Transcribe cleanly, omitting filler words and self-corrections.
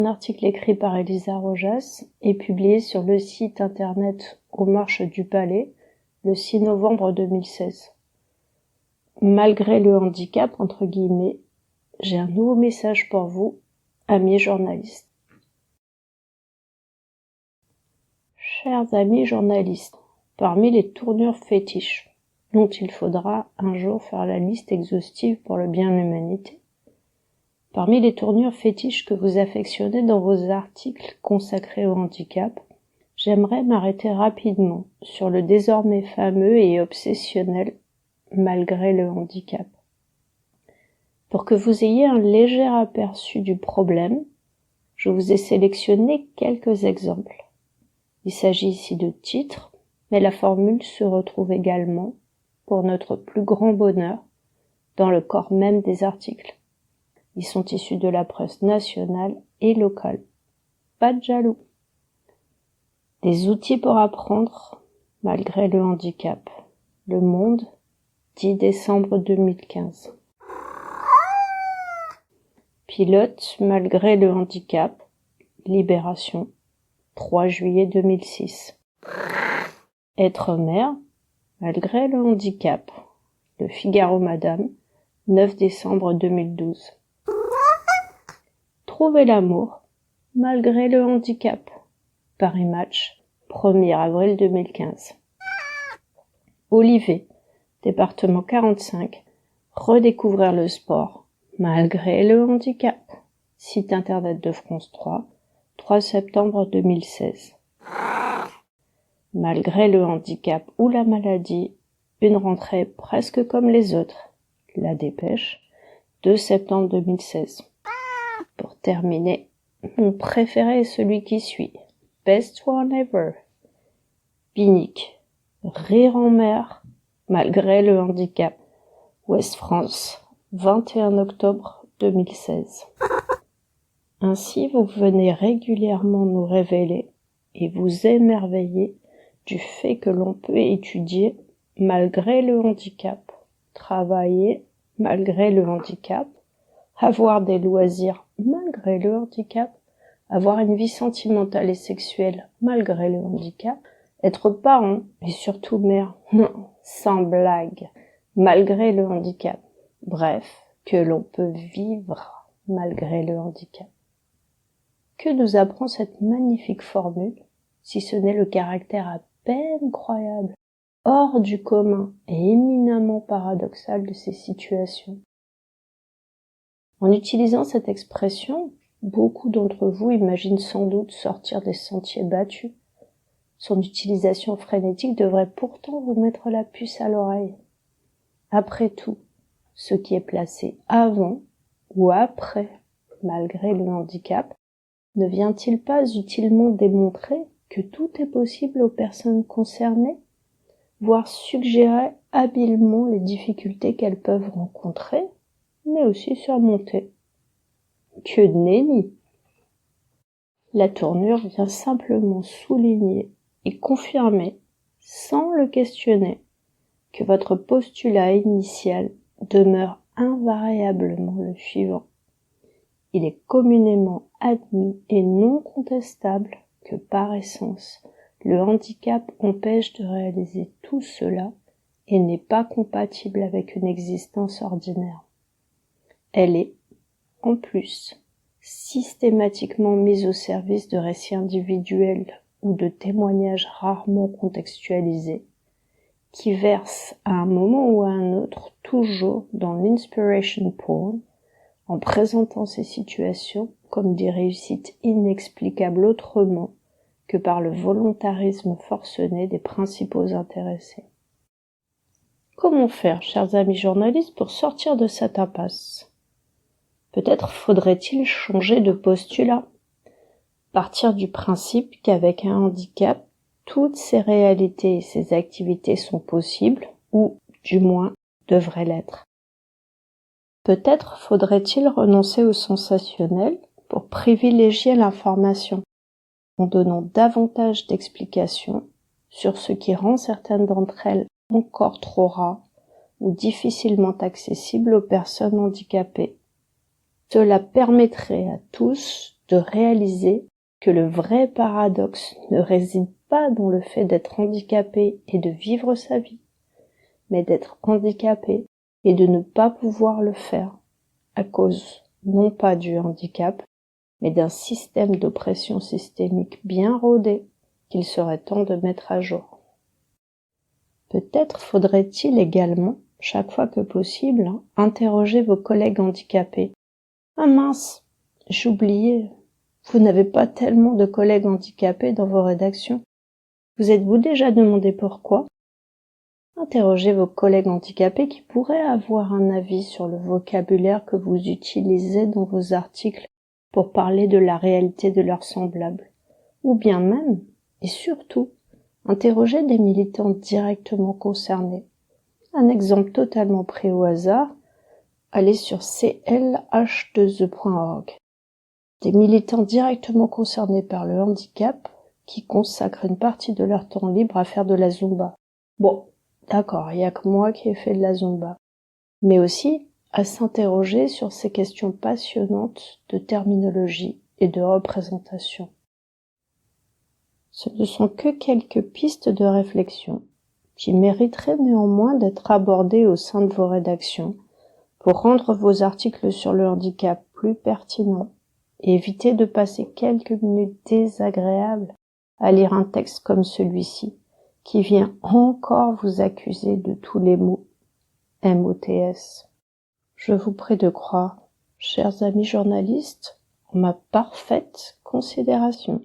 Un article écrit par Elisa Rojas et publié sur le site internet Aux Marches du Palais le 6 novembre 2016. Malgré le handicap, entre guillemets, j'ai un nouveau message pour vous, amis journalistes. Chers amis journalistes, parmi les tournures fétiches, dont il faudra un jour faire la liste exhaustive pour le bien de l'humanité, parmi les tournures fétiches que vous affectionnez dans vos articles consacrés au handicap, j'aimerais m'arrêter rapidement sur le désormais fameux et obsessionnel « malgré le handicap ». Pour que vous ayez un léger aperçu du problème, je vous ai sélectionné quelques exemples. Il s'agit ici de titres, mais la formule se retrouve également, pour notre plus grand bonheur, dans le corps même des articles. Ils sont issus de la presse nationale et locale. Pas de jaloux. Des outils pour apprendre malgré le handicap. Le Monde, 10 décembre 2015. Pilote malgré le handicap. Libération, 3 juillet 2006. Être mère malgré le handicap. Le Figaro Madame, 9 décembre 2012. Trouver l'amour malgré le handicap. Paris Match, 1er avril 2015. Olivet, département 45. Redécouvrir le sport malgré le handicap. Site internet de France 3, 3 septembre 2016. Malgré le handicap ou la maladie, une rentrée presque comme les autres. La Dépêche, 2 septembre 2016. Pour terminer, mon préféré est celui qui suit. Best one ever. Binic. Rire en mer, malgré le handicap. Ouest France, 21 octobre 2016. Ainsi, vous venez régulièrement nous révéler et vous émerveiller du fait que l'on peut étudier malgré le handicap, travailler malgré le handicap, avoir des loisirs malgré le handicap, avoir une vie sentimentale et sexuelle malgré le handicap, être parent et surtout mère, non, sans blague, malgré le handicap. Bref, que l'on peut vivre malgré le handicap. Que nous apprend cette magnifique formule, si ce n'est le caractère à peine croyable, hors du commun et éminemment paradoxal de ces situations? En utilisant cette expression, beaucoup d'entre vous imaginent sans doute sortir des sentiers battus. Son utilisation frénétique devrait pourtant vous mettre la puce à l'oreille. Après tout, ce qui est placé avant ou après, malgré le handicap, ne vient-il pas utilement démontrer que tout est possible aux personnes concernées, voire suggérer habilement les difficultés qu'elles peuvent rencontrer, mais aussi surmonter? Que nenni! La tournure vient simplement souligner et confirmer, sans le questionner, que votre postulat initial demeure invariablement le suivant. Il est communément admis et non contestable que par essence, le handicap empêche de réaliser tout cela et n'est pas compatible avec une existence ordinaire. Elle est, en plus, systématiquement mise au service de récits individuels ou de témoignages rarement contextualisés, qui versent à un moment ou à un autre toujours dans l'inspiration porn, en présentant ces situations comme des réussites inexplicables autrement que par le volontarisme forcené des principaux intéressés. Comment faire, chers amis journalistes, pour sortir de cette impasse? Peut-être faudrait-il changer de postulat, partir du principe qu'avec un handicap, toutes ces réalités et ces activités sont possibles, ou, du moins, devraient l'être. Peut-être faudrait-il renoncer au sensationnel pour privilégier l'information, en donnant davantage d'explications sur ce qui rend certaines d'entre elles encore trop rares ou difficilement accessibles aux personnes handicapées. Cela permettrait à tous de réaliser que le vrai paradoxe ne réside pas dans le fait d'être handicapé et de vivre sa vie, mais d'être handicapé et de ne pas pouvoir le faire, à cause non pas du handicap, mais d'un système d'oppression systémique bien rodé qu'il serait temps de mettre à jour. Peut-être faudrait-il également, chaque fois que possible, interroger vos collègues handicapés. Ah mince, j'oubliais, vous n'avez pas tellement de collègues handicapés dans vos rédactions. Vous êtes-vous déjà demandé pourquoi? Interrogez vos collègues handicapés qui pourraient avoir un avis sur le vocabulaire que vous utilisez dans vos articles pour parler de la réalité de leurs semblables. Ou bien même, et surtout, interrogez des militants directement concernés. Un exemple totalement pris au hasard, allez sur clh2e.org. Des militants directement concernés par le handicap qui consacrent une partie de leur temps libre à faire de la Zumba. Bon, d'accord, il n'y a que moi qui ai fait de la Zumba. Mais aussi à s'interroger sur ces questions passionnantes de terminologie et de représentation. Ce ne sont que quelques pistes de réflexion qui mériteraient néanmoins d'être abordées au sein de vos rédactions pour rendre vos articles sur le handicap plus pertinents et éviter de passer quelques minutes désagréables à lire un texte comme celui-ci qui vient encore vous accuser de tous les mots MOTS. Je vous prie de croire, chers amis journalistes, en ma parfaite considération.